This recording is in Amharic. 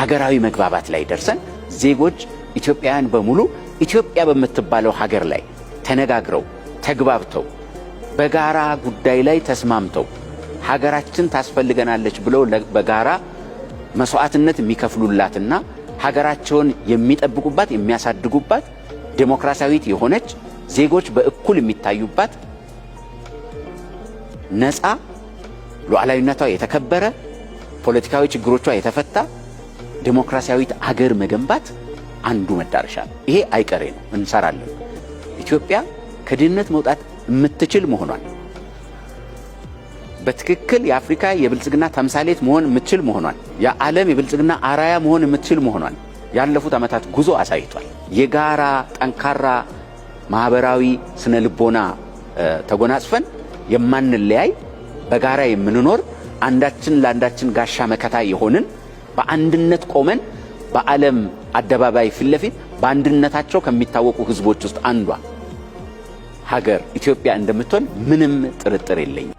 ሀገራዊ መግባባት ላይ ደርሰን ዜጎች ኢትዮጵያውያን በሙሉ ኢትዮጵያ በመትባለው ሀገር ላይ ተነጋግረው ተግባብተው በጋራ ጉዳይ ላይ ተስማምተው ሀገራችን ታስፈልገናለች ብለው በጋራ መስዋዕትነት የሚከፍሉላትና ሀገራቸውን የሚጠብቁባት የሚያሳድጉባት ዴሞክራሲያዊት የሆነች ዜጎች በእኩል የሚታዩባት ነፃ ሉዓላዊነቷ የተከበረ ፖለቲካዊ ችግሮቿ የተፈታ ዴሞክራሲያዊት ሀገር መገንባት አንዱ መዳረሻ ነው። ይሄ አይቀሬ ነው፣ እንሰራለን። ኢትዮጵያ ከድህነት መውጣት የምትችል መሆኗን በትክክል የአፍሪካ የብልጽግና ተምሳሌት መሆን የምትችል መሆኗን የዓለም የብልጽግና አራያ መሆን የምትችል መሆኗን ያለፉት ዓመታት ጉዞ አሳይቷል። የጋራ ጠንካራ ማህበራዊ ስነ ልቦና ተጎናጽፈን የማንለያይ በጋራ የምንኖር አንዳችን ለአንዳችን ጋሻ መከታ የሆንን በአንድነት ቆመን በዓለም አደባባይ ፊት ለፊት በአንድነታቸው ከሚታወቁ ህዝቦች ውስጥ አንዷ ሀገር ኢትዮጵያ እንደምትሆን ምንም ጥርጥር የለኝም።